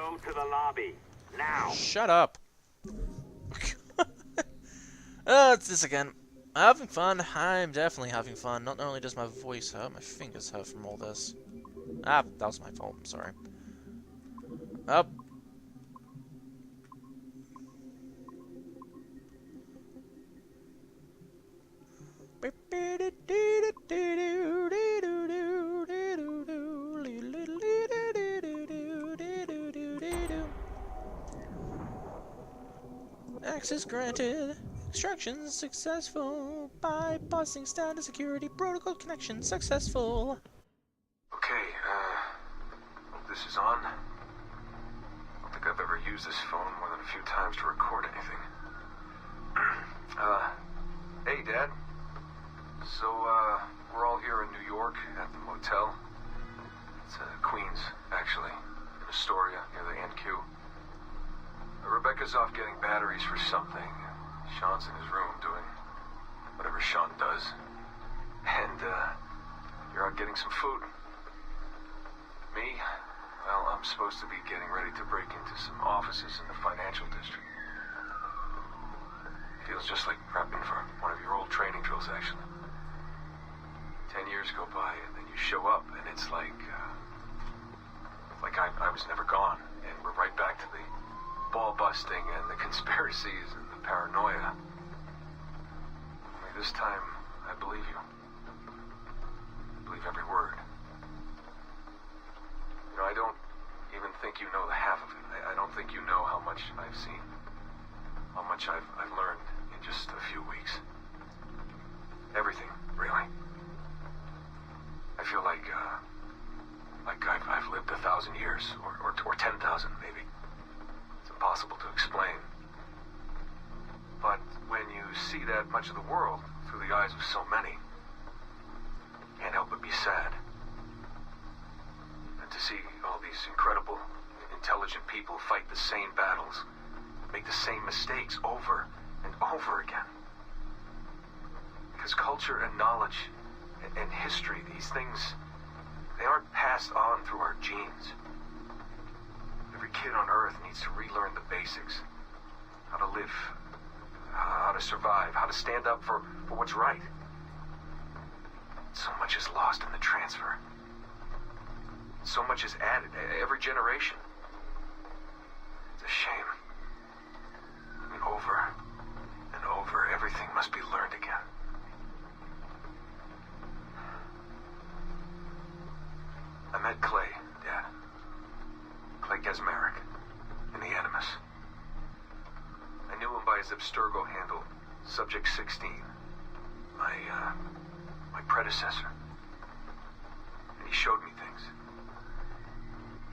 room to the lobby. Now. Shut up. Oh, it's this again. Having fun. I'm definitely having fun. Not only does my voice hurt, my fingers hurt from all this. Ah, that was my fault. I'm sorry. Up. Access granted. Extraction successful. Bypassing standard security protocol connection successful. Okay, this is on. I don't think I've ever used this phone more than a few times to record anything. Hey, Dad. So, we're all here in New York at the motel. It's, Queens, actually, in Astoria, near the NQ. Rebecca's off getting batteries for something. Sean's in his room doing whatever Sean does. And, you're out getting some food. Me? Well, I'm supposed to be getting ready to break into some offices in the financial district. Feels just like prepping for one of your old training drills, actually. 10 years go by, and then you show up, and it's like I was never gone, and we're right back to the ball busting and the conspiracies and the paranoia. Only this time, I believe you. I believe every word. You know, I don't even think you know the half of it. I don't think you know how much I've seen. How much I've learned in just a few weeks. Everything, really. I feel like I've lived 1,000 years, or 10,000 maybe. It's impossible to explain. But when you see that much of the world through the eyes of so many, you can't help but be sad. And to see all these incredible, intelligent people fight the same battles, make the same mistakes over and over again. Because culture and knowledge and history, these things, they aren't passed on through our genes. Every kid on Earth needs to relearn the basics. How to live, how to survive, how to stand up for what's right. So much is lost in the transfer. So much is added every generation. It's a shame. I mean, over and over, everything must be learned again. I met Clay, Dad. Clay Gesmerick, in the Animus. I knew him by his Abstergo handle, Subject 16. My predecessor. And he showed me things.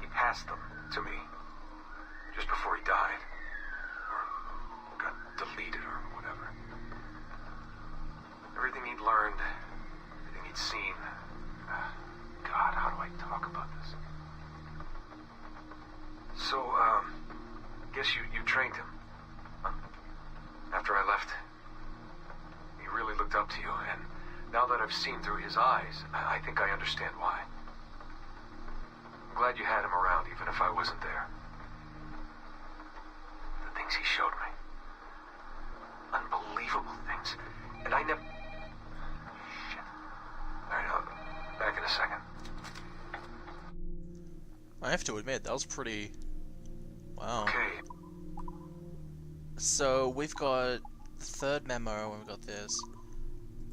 He passed them to me, just before he died. Or got deleted or whatever. Everything he'd learned, everything he'd seen. God, how do I talk about this? So, guess you trained him. Huh? After I left, he really looked up to you, and now that I've seen through his eyes, I think I understand why. I'm glad you had him around, even if I wasn't there. The things he showed me. Unbelievable things. And I never... Shit. Alright, I'll back in a second. I have to admit, that was pretty... Wow. Okay. So, we've got the third memo, and we've got this.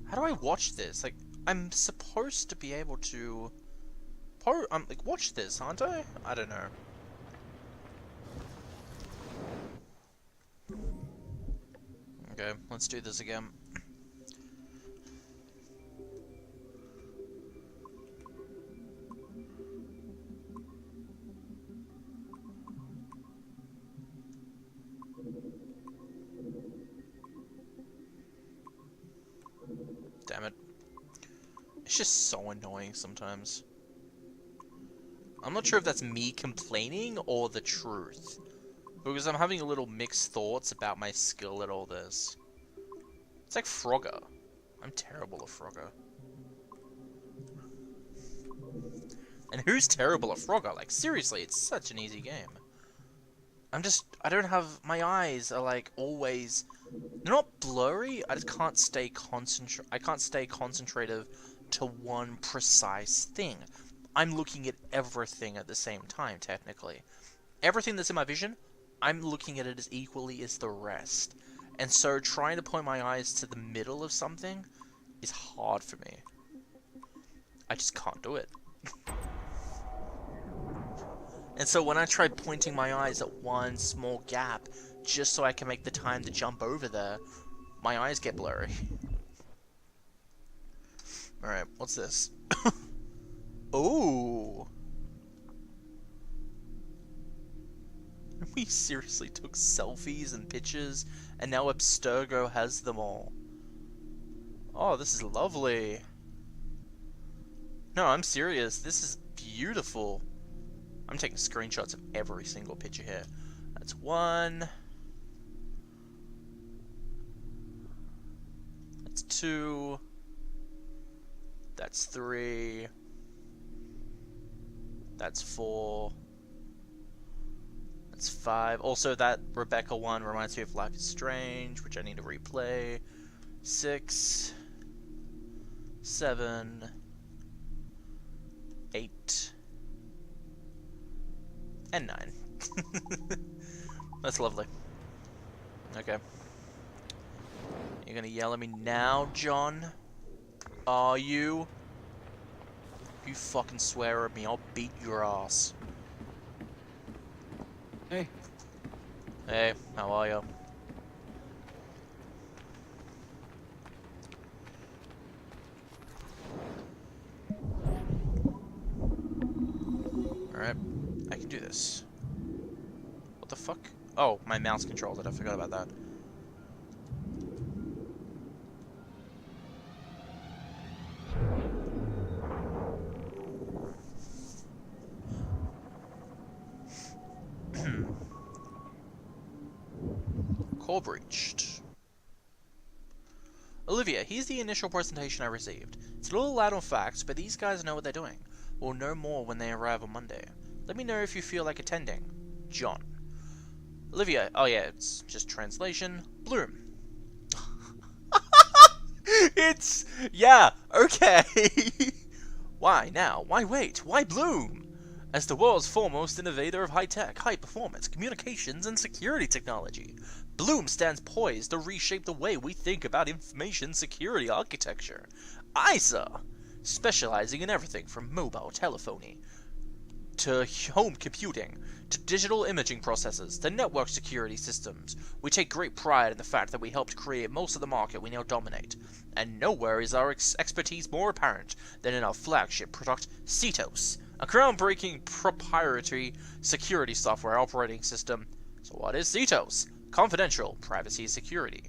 How do I watch this? Like, I'm supposed to be able to... like, watch this, aren't I? I don't know. Okay, let's do this again. Damn it. It's just so annoying sometimes. I'm not sure if that's me complaining or the truth. Because I'm having a little mixed thoughts about my skill at all this. It's like Frogger. I'm terrible at Frogger. And who's terrible at Frogger? Like, seriously, it's such an easy game. I don't have, my eyes are like always, they're not blurry, I just can't stay concentrative to one precise thing. I'm looking at everything at the same time, technically. Everything that's in my vision, I'm looking at it as equally as the rest. And so trying to point my eyes to the middle of something is hard for me. I just can't do it. And so when I try pointing my eyes at one small gap, just so I can make the time to jump over there, my eyes get blurry. Alright, what's this? Oh! We seriously took selfies and pictures, and now Abstergo has them all. Oh, this is lovely. No, I'm serious. This is beautiful. I'm taking screenshots of every single picture here. That's one. That's two. That's three. That's four. That's five. Also, that Rebecca one reminds me of Life is Strange, which I need to replay. 6. 7. 8. And 9. That's lovely. Okay. You're gonna yell at me now, John? Are you? If you fucking swear at me, I'll beat your ass. Hey. Hey, how are you? Alright, I can do this. What the fuck? Oh, my mouse controls it, I forgot about that. Core breached. Olivia, here's the initial presentation I received. It's a little light on facts, but these guys know what they're doing. We'll know more when they arrive on Monday. Let me know if you feel like attending. John. Olivia, oh yeah, it's just translation. Bloom. It's, yeah, okay. Why now? Why wait? Why Bloom? As the world's foremost innovator of high-tech, high-performance, communications, and security technology, Bloom stands poised to reshape the way we think about information security architecture. ISA, specializing in everything from mobile telephony to home computing, to digital imaging processors, to network security systems. We take great pride in the fact that we helped create most of the market we now dominate, and nowhere is our expertise more apparent than in our flagship product, CETOS, a groundbreaking proprietary security software operating system. So what is CETOS? Confidential privacy security.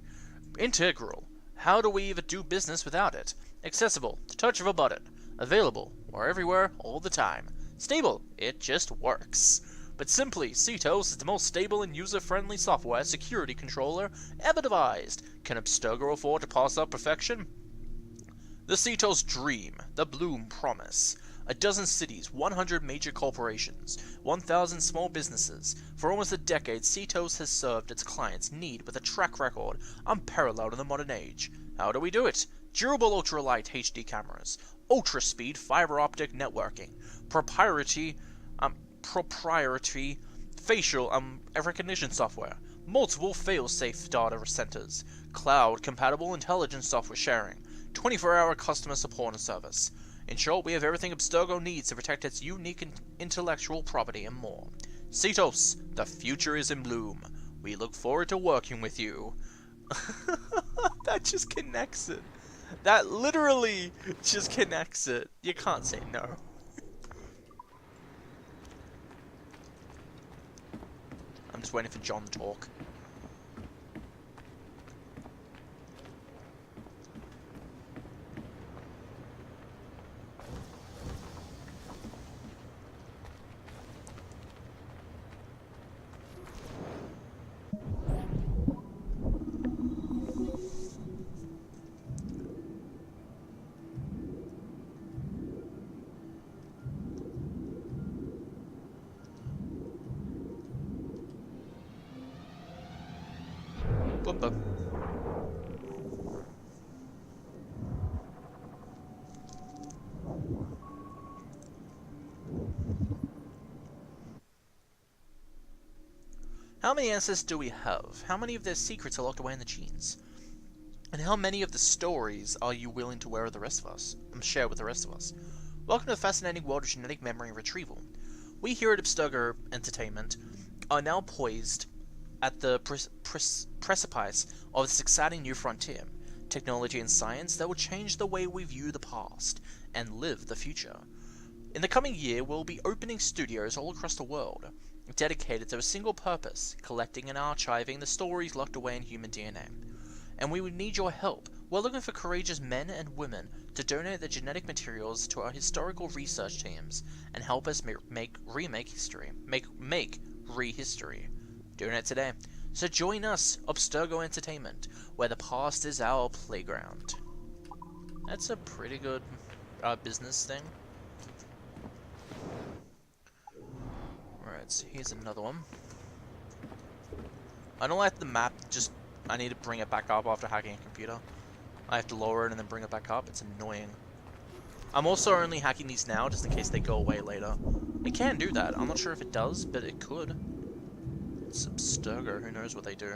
Integral. How do we even do business without it? Accessible, the touch of a button. Available, we're everywhere, all the time. Stable, it just works. But simply, CETOS is the most stable and user-friendly software security controller ever devised. Can Abstergo afford to pass up perfection? The CETOS dream, the Bloom promise. A dozen cities, 100 major corporations, 1,000 small businesses. For almost a decade, CETOS has served its clients' need with a track record unparalleled in the modern age. How do we do it? Durable ultralight HD cameras, ultra-speed fiber optic networking, proprietary facial recognition software, multiple fail-safe data centers, cloud-compatible intelligence software sharing, 24-hour customer support and service. In short, we have everything Abstergo needs to protect its unique intellectual property and more. CETOS, the future is in bloom. We look forward to working with you. That just connects it. That literally just connects it. You can't say no. I'm just waiting for John to talk. Bumper. How many ancestors do we have? How many of their secrets are locked away in the genes? And how many of the stories are you willing to share with the rest of us? Welcome to the fascinating world of genetic memory retrieval. We here at Abstergo Entertainment are now poised at the precipice of this exciting new frontier, technology and science that will change the way we view the past and live the future. In the coming year, we'll be opening studios all across the world, dedicated to a single purpose, collecting and archiving the stories locked away in human DNA. And we would need your help. We're looking for courageous men and women to donate their genetic materials to our historical research teams and help us make rehistory. Donate today. So join us, Abstergo Entertainment, where the past is our playground. That's a pretty good business thing. Alright, so here's another one. I don't like the map, just I need to bring it back up after hacking a computer. I have to lower it and then bring it back up. It's annoying. I'm also only hacking these now just in case they go away later. It can do that. I'm not sure if it does, but it could. It's Abstergo. Who knows what they do.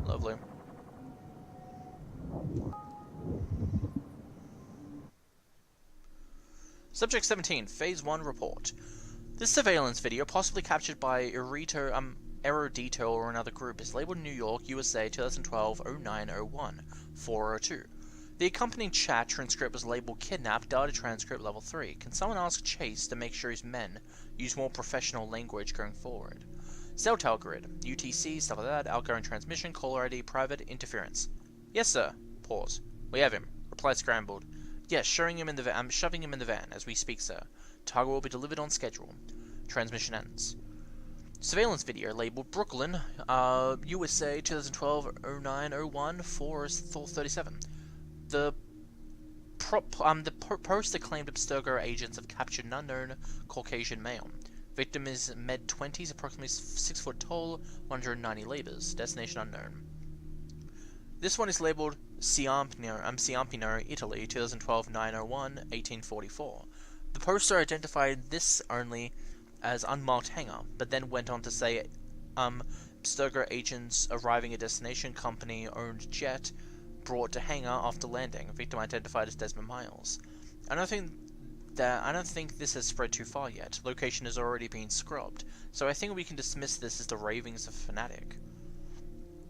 Lovely. Subject 17, Phase 1 report. This surveillance video, possibly captured by Erudito or another group, is labeled New York, USA 2012-09-01, 402. The accompanying chat transcript was labeled Kidnap, Data Transcript Level 3. Can someone ask Chase to make sure his men use more professional language going forward? Cell tower grid, UTC, stuff like that, outgoing transmission, caller ID, private, interference. Yes, sir. Pause. We have him. Reply scrambled. Yes, shoving him in the van as we speak, sir. Target will be delivered on schedule. Transmission ends. Surveillance video labeled Brooklyn, USA 2012-09-01, 437. The poster claimed Abstergo agents have captured an unknown Caucasian male. Victim is mid-20s, approximately 6 foot tall, 190 labors. Destination unknown. This one is labeled Ciampino, Italy, 2012-901, 1844. The poster identified this only as unmarked hangar, but then went on to say, Abstergo agents arriving at destination, company-owned jet, brought to hangar after landing. Victim identified as Desmond Miles. I don't think this has spread too far yet. Location has already been scrubbed, so I think we can dismiss this as the ravings of a fanatic.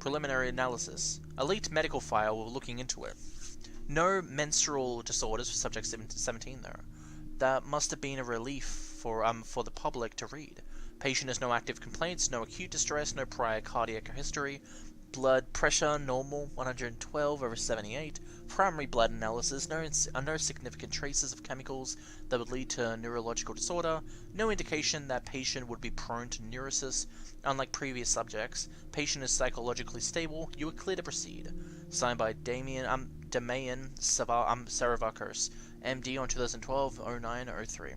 Preliminary analysis. Elite medical file, we're looking into it. No menstrual disorders for subject 17 though. That must have been a relief for the public to read. Patient has no active complaints, no acute distress, no prior cardiac history. Blood pressure normal, 112/78. Primary blood analysis, no significant traces of chemicals that would lead to neurological disorder. No indication that patient would be prone to neurosis. Unlike previous subjects, patient is psychologically stable. You are clear to proceed. Signed by Damian Saravakos, MD on 2012-09-03.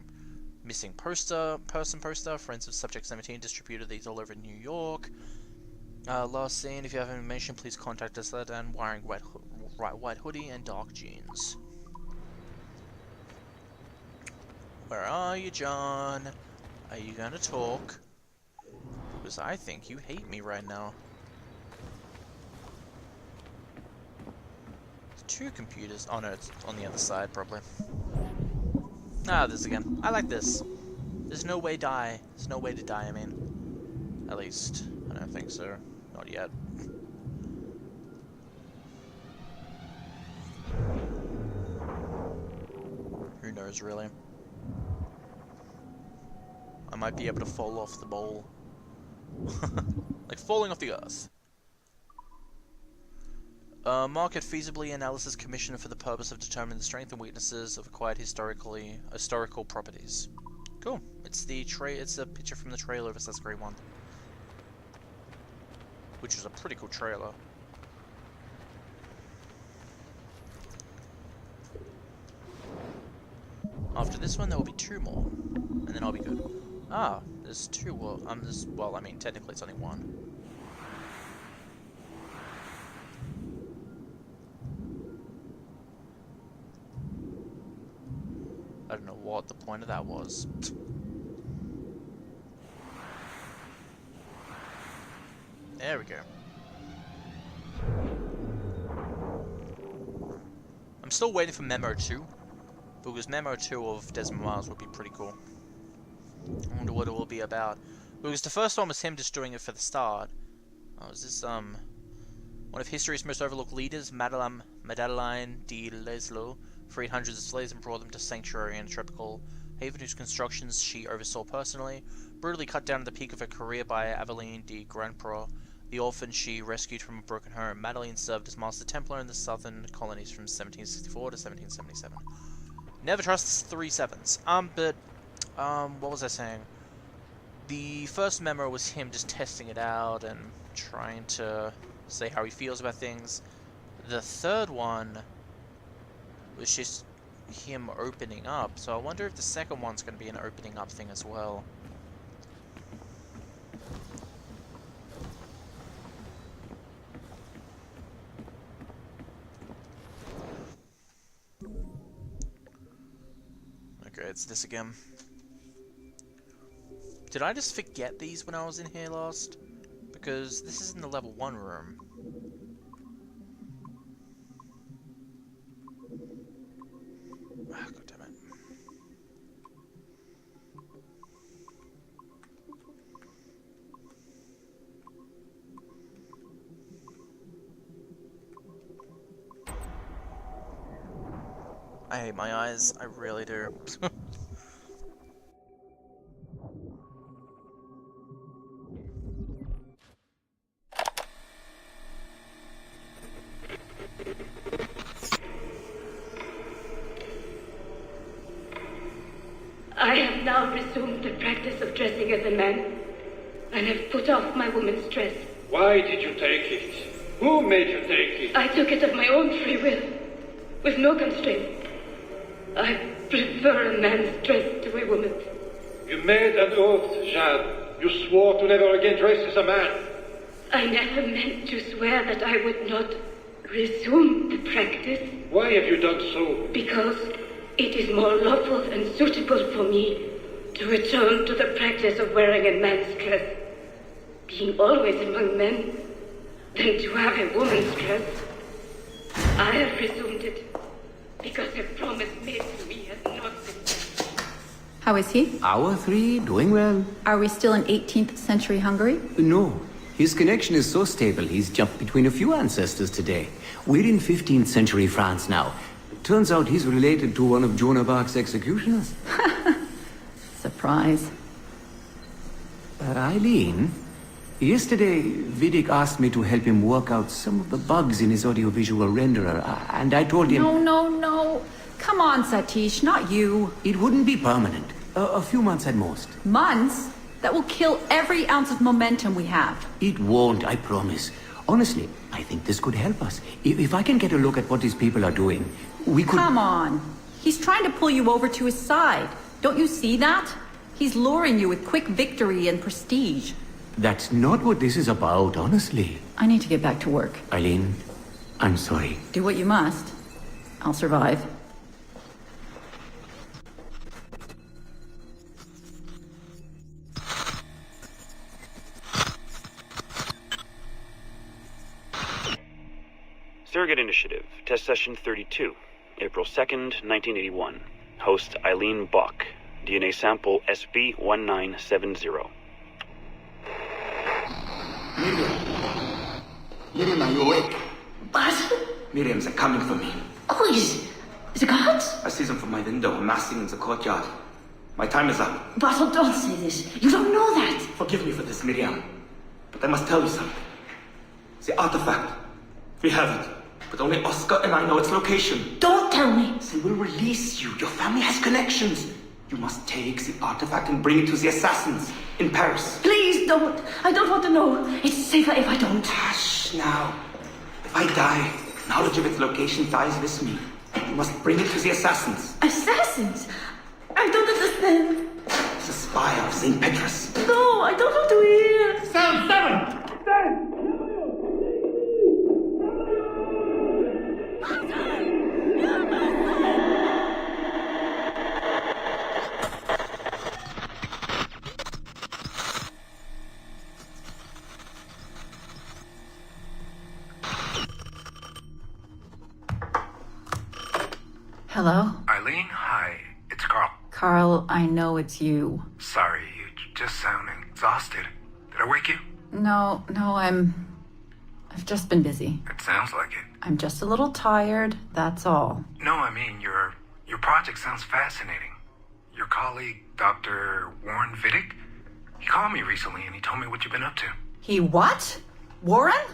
Missing person poster. Friends of subject 17 distributed these all over New York. Last seen. If you have information, please contact us. And wearing white hoodie and dark jeans. Where are you, John? Are you gonna talk? Because I think you hate me right now. There's 2 computers. Oh no, it's on the other side probably. Ah, this again. I like this. There's no way die. There's no way to die. I mean, at least I don't think so. Not yet. Who knows, really? I might be able to fall off the bowl. Like falling off the earth. Market feasibly analysis commission for the purpose of determining the strength and weaknesses of acquired historical properties. Cool. It's a picture from the trailer of Assassin's Creed 1. Which was a pretty cool trailer. After this one, there will be 2 more. And then I'll be good. Ah, there's 2. Well, I mean, technically it's only 1. I don't know what the point of that was. There we go. I'm still waiting for Memo 2, because Memo 2 of Desmond Miles would be pretty cool. I wonder what it will be about. Because the first one was him just doing it for the start. Oh, is this, one of history's most overlooked leaders, Madeleine de Leslo, freed hundreds of slaves and brought them to sanctuary in a tropical haven whose constructions she oversaw personally. Brutally cut down at the peak of her career by Aveline de Grandpro, the orphan she rescued from a broken home. Madeleine served as Master Templar in the southern colonies from 1764 to 1777. Never trust 3 sevens. What was I saying? The first memo was him just testing it out and trying to say how he feels about things. The third one was just him opening up, so I wonder if the second one's going to be an opening up thing as well. Okay, it's this again. Did I just forget these when I was in here last? Because this is in the level 1 room. Ah, God damn it. I hate my eyes, I really do. I have now resumed the practice of dressing as a man, and have put off my woman's dress. Why did you take it? Who made you take it? I took it of my own free will, with no constraint. I prefer a man's dress to a woman's. You made an oath, Jeanne. You swore to never again dress as a man. I never meant to swear that I would not resume the practice. Why have you done so? Because it is more lawful and suitable for me to return to the practice of wearing a man's dress, being always among men, than to have a woman's dress. I have resumed it because a promise made to me has not been. How is he? Our 3, doing well. Are we still in 18th century Hungary? No. His connection is so stable, he's jumped between a few ancestors today. We're in 15th century France now. Turns out he's related to one of Joan of Arc's executioners. Surprise. Eileen, yesterday Vidic asked me to help him work out some of the bugs in his audiovisual renderer, and I told him... No. Come on, Satish, not you. It wouldn't be permanent. A few months at most. Months? That will kill every ounce of momentum we have. It won't, I promise. Honestly, I think this could help us. If I can get a look at what these people are doing, we could... Come on. He's trying to pull you over to his side. Don't you see that? He's luring you with quick victory and prestige. That's not what this is about, honestly. I need to get back to work. Eileen, I'm sorry. Do what you must. I'll survive. Surrogate Initiative, Test Session 32, April 2nd, 1981. Host Eileen Bach. DNA sample SB1970. Miriam, are you awake? What? Miriam, they're coming for me. Oh, is it guards? I see them from my window, amassing in the courtyard. My time is up. Bartle, don't say this. You don't know that. Forgive me for this, Miriam. But I must tell you something. The artifact. We have it. But only Oscar and I know its location. Don't tell me. They will release you. Your family has connections. You must take the artifact and bring it to the assassins in Paris. Please don't. I don't want to know. It's safer if I don't. Hush now. If I die, knowledge of its location dies with me. You must bring it to the assassins. Assassins? understand. He's a spy of St. Petrus. No, I don't want to hear. Sound 7! Hello? Eileen, hi. It's Carl. Carl, I know it's you. Sorry, you just sound exhausted. Did I wake you? No, I've just been busy. It sounds like it. I'm just a little tired, that's all. No, I mean, your project sounds fascinating. Your colleague, Dr. Warren Vidic, he called me recently and he told me what you've been up to. He what? Warren?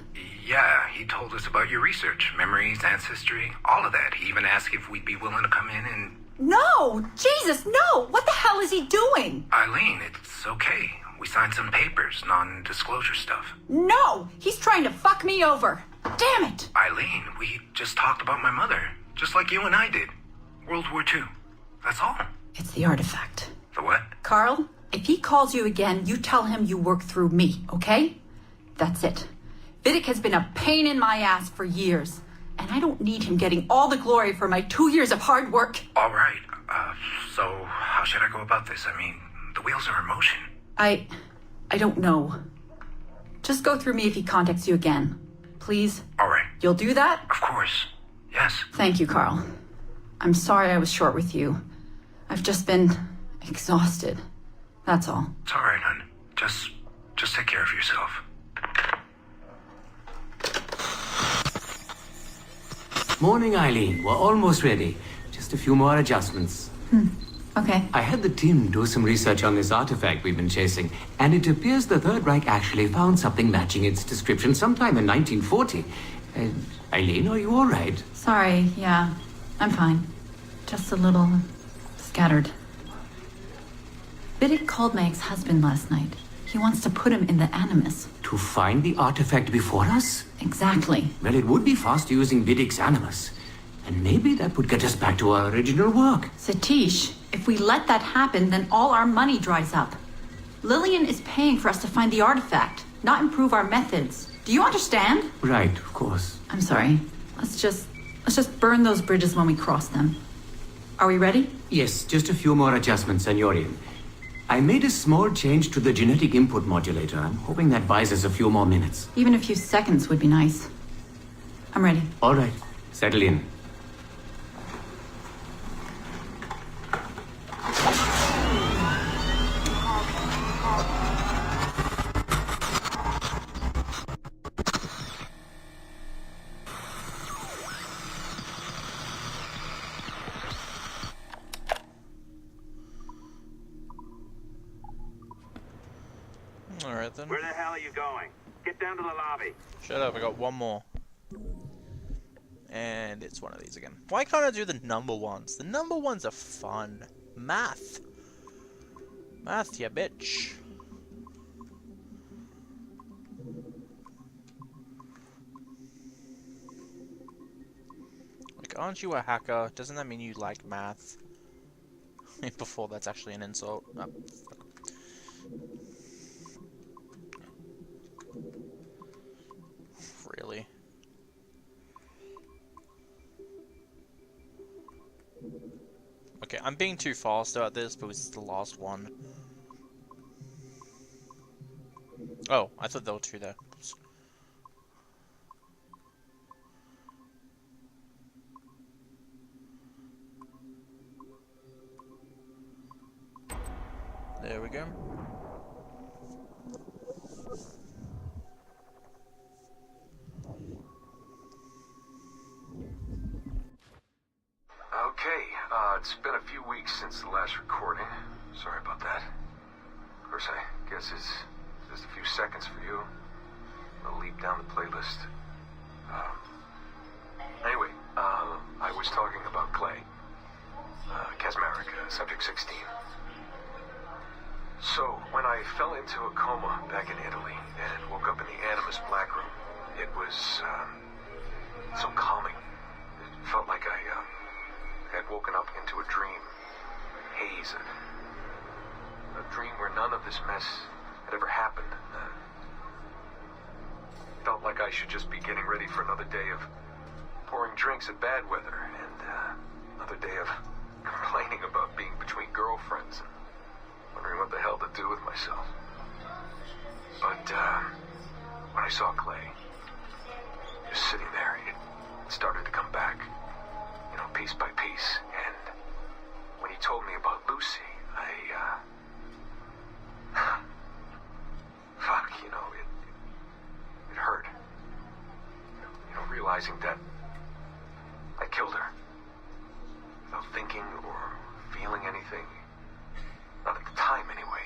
Yeah, he told us about your research, memories, ancestry, all of that. He even asked if we'd be willing to come in and... No! Jesus, no! What the hell is he doing? Eileen, it's okay. We signed some papers, non-disclosure stuff. No! He's trying to fuck me over! Damn it! Eileen, we just talked about my mother, just like you and I did. World War II. That's all. It's the artifact. The what? Carl, if he calls you again, you tell him you work through me, okay? That's it. Vidic has been a pain in my ass for years, and I don't need him getting all the glory for my 2 years of hard work. All right. So how should I go about this? I mean, the wheels are in motion. I don't know. Just go through me if he contacts you again. Please? All right. You'll do that? Of course. Yes. Thank you, Carl. I'm sorry I was short with you. I've just been exhausted. That's all. It's all right, hon. Just take care of yourself. Morning, Eileen. We're almost ready. Just a few more adjustments. Okay. I had the team do some research on this artifact we've been chasing, and it appears the Third Reich actually found something matching its description sometime in 1940. Eileen, are you all right? Sorry, yeah. I'm fine. Just a little scattered. Vidic called my ex-husband last night. He wants to put him in the Animus. To find the artifact before us? Exactly. Well, it would be faster using Vidic's Animus. And maybe that would get us back to our original work. Satish, if we let that happen, then all our money dries up. Lillian is paying for us to find the artifact, not improve our methods. Do you understand? Right, of course. I'm sorry. Let's just burn those bridges when we cross them. Are we ready? Yes, just a few more adjustments, Senorian. I made a small change to the genetic input modulator. I'm hoping that buys us a few more minutes. Even a few seconds would be nice. I'm ready. All right, settle in. Alright then. Where the hell are you going? Get down to the lobby. Shut up, I got one more. And it's one of these again. Why can't I do the number ones? The number ones are fun. Math. Math, ya bitch. Like, aren't you a hacker? Doesn't that mean you like math? Before that's actually an insult. Oh, fuck. Really? Okay, I'm being too fast at this, but this is the last one. Oh, I thought there were two there. Oops. There we go. Okay, it's been a few weeks since the last recording. Sorry about that. Of course, I guess it's just a few seconds for you. A leap down the playlist. Anyway, I was talking about Clay. Kasmeric, subject 16. So, when I fell into a coma back in Italy and woke up in the Animus Black Room, it was, so calming. It felt like I had woken up into a dream. Haze, this mess had ever happened. Felt like I should just be getting ready for another day of pouring drinks at bad weather, and another day of complaining about being between girlfriends and wondering what the hell to do with myself. But when I saw Clay just sitting there, it started to come back, you know, piece by piece. And when he told me about Lucy, fuck, you know, it hurt. You know, realizing that I killed her without thinking or feeling anything. Not at the time, anyway.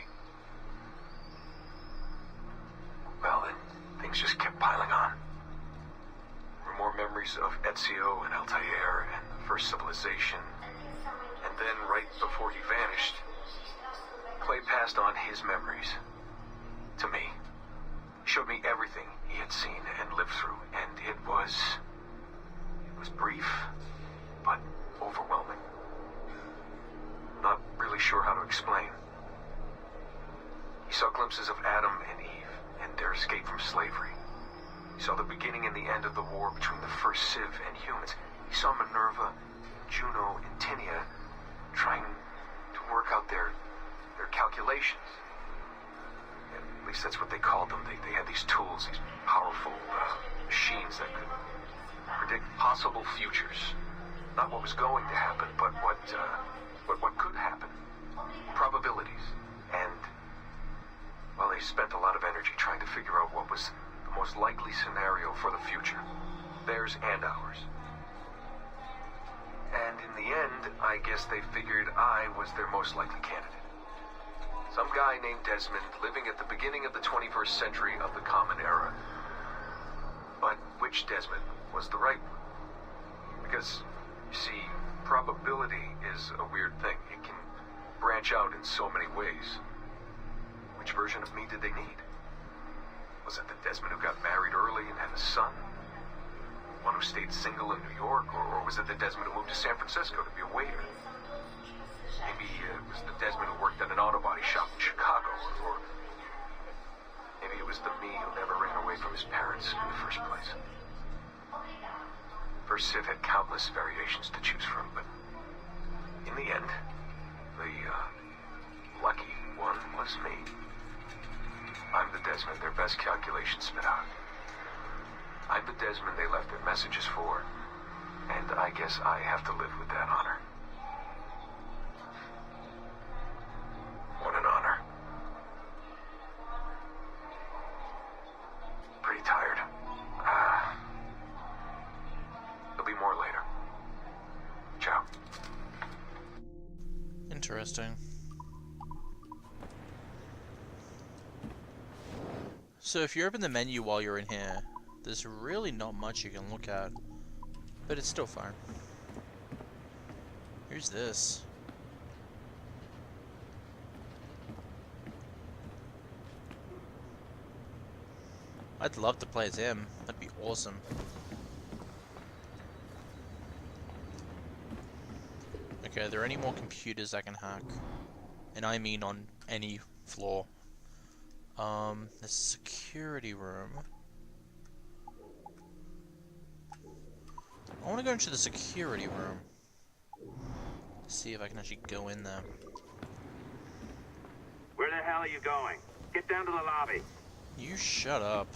Well, then things just kept piling on. There were more memories of Ezio and Altair and the first civilization. And then, right before he vanished, Clay passed on his memories to me. He showed me everything he had seen and lived through, and it was brief, but overwhelming. Not really sure how to explain. He saw glimpses of Adam and Eve and their escape from slavery. He saw the beginning and the end of the war between the first Civ and humans. He saw Minerva, Juno, and Tinia trying to work out their calculations. At least that's what they called them. They had these tools, these powerful machines that could predict possible futures. Not what was going to happen, but what could happen. Probabilities. And, well, they spent a lot of energy trying to figure out what was the most likely scenario for the future. Theirs and ours. And in the end, I guess they figured I was their most likely candidate. Some guy named Desmond living at the beginning of the 21st century of the Common Era. But which Desmond was the right one? Because, you see, probability is a weird thing. It can branch out in so many ways. Which version of me did they need? Was it the Desmond who got married early and had a son? One who stayed single in New York? Or was it the Desmond who moved to San Francisco to be a waiter? Maybe it was the Desmond who worked at an auto body shop in Chicago, or maybe it was the me who never ran away from his parents in the first place. First Civ had countless variations to choose from, but in the end, the lucky one was me. I'm the Desmond their best calculations spit out. I'm the Desmond they left their messages for, and I guess I have to live with that honor. What an honor. Pretty tired. There'll be more later. Ciao. Interesting. So if you open the menu while you're in here, there's really not much you can look at, but it's still fine. Who's this? I'd love to play as him. That'd be awesome. Okay, are there any more computers I can hack? And I mean on any floor. The security room. I want to go into the security room. See if I can actually go in there. Where the hell are you going? Get down to the lobby. You shut up.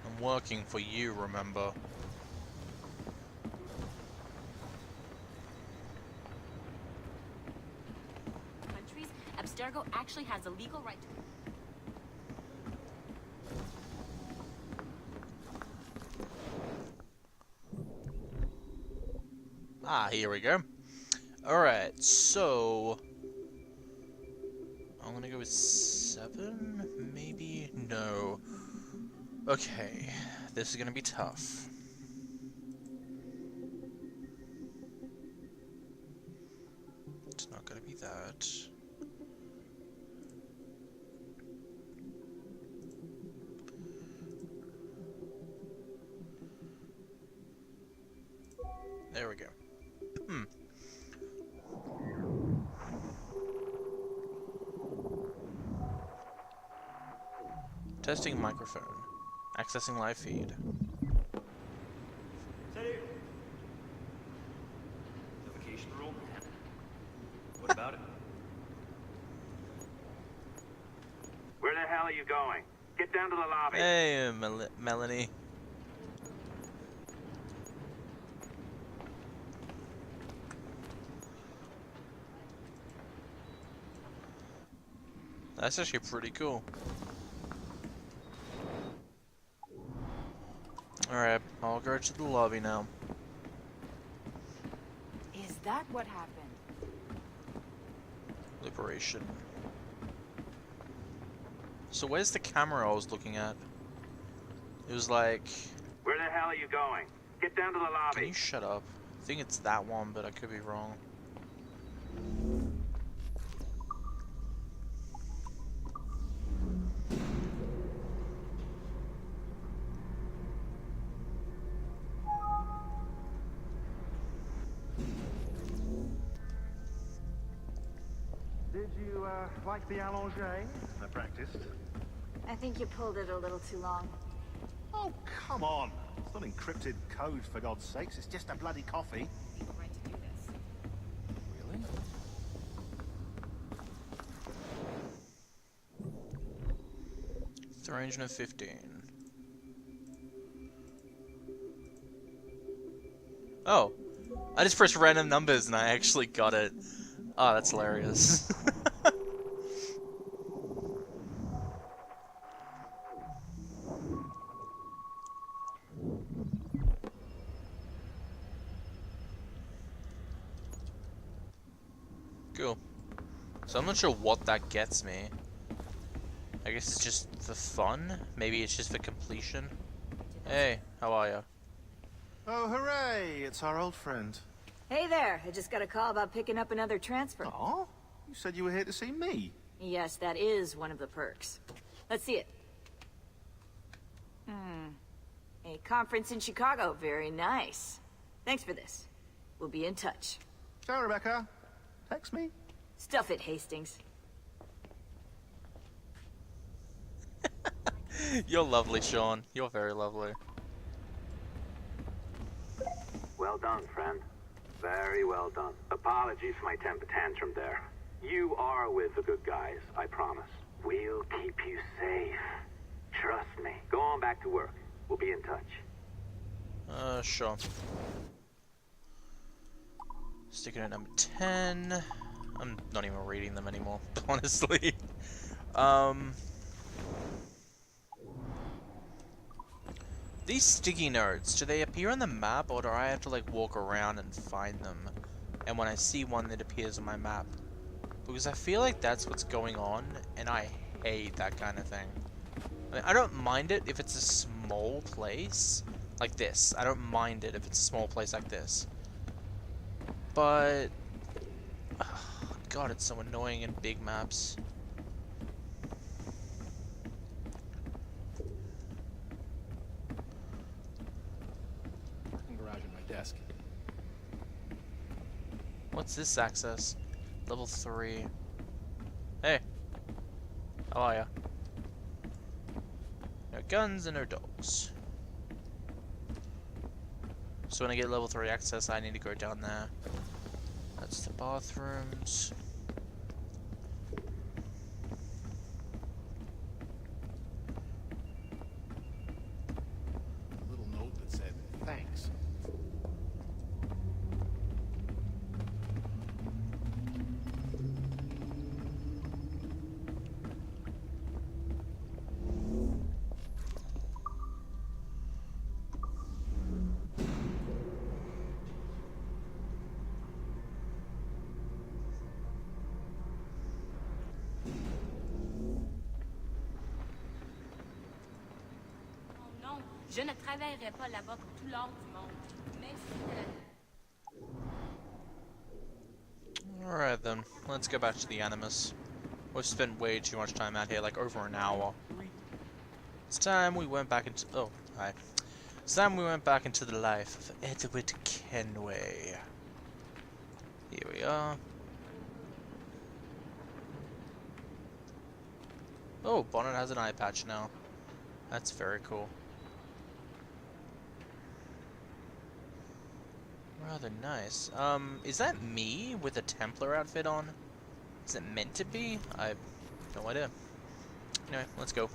I'm working for you, remember? Countries, Abstergo actually has a legal right to... Ah, here we go. Alright, so... I'm gonna go with 7? Maybe? No. Okay, this is gonna be tough. It's not gonna be that. There we go. Testing microphone. Accessing live feed. Vacation rule? What about it? Where the hell are you going? Get down to the lobby. Hey, Melanie. That's actually pretty cool. Alright, I'll go to the lobby now. Is that what happened? Liberation. So where's the camera I was looking at? It was like... Where the hell are you going? Get down to the lobby. Can you shut up? I think it's that one, but I could be wrong. Did you, like the allongé I practiced? I think you pulled it a little too long. Oh, come on. It's not encrypted code, for God's sakes. It's just a bloody coffee. Right to do this. Really? 315. Oh, I just pressed random numbers and I actually got it. Oh, that's hilarious. Cool. So I'm not sure what that gets me. I guess it's just for fun? Maybe it's just for completion? Hey, how are ya? Oh, hooray! It's our old friend. Hey there, I just got a call about picking up another transfer. Oh? You said you were here to see me. Yes, that is one of the perks. Let's see it. A conference in Chicago, very nice. Thanks for this. We'll be in touch. Ciao, Rebecca. Text me. Stuff it, Hastings. You're lovely, Sean. You're very lovely. Well done, friend. Very well done. Apologies for my temper tantrum there. You are with the good guys, I promise. We'll keep you safe. Trust me. Go on back to work. We'll be in touch. Sure. Sticking at number 10. I'm not even reading them anymore, honestly. These sticky notes, do they appear on the map or do I have to like walk around and find them? And when I see one, it appears on my map. Because I feel like that's what's going on, and I hate that kind of thing. I mean, I don't mind it if it's a small place like this. I don't mind it if it's a small place like this. But... oh, God, it's so annoying in big maps. Garage at my desk. What's this access? Level 3. Hey. How are ya? No guns and no dogs. So when I get level 3 access, I need to go down there. That's the bathrooms. A little note that said, thanks. Je ne travaillerai pas là-bas pour tout l'or du monde. Même si Alright then, let's go back to the Animus. We've spent way too much time out here, like over an hour. It's time we went back into... oh, hi. It's time we went back into the life of Edward Kenway. Here we are. Oh, Bonnet has an eye patch now. That's very cool. Rather nice. Is that me with a Templar outfit on? Is it meant to be? I have no idea. Anyway, let's go.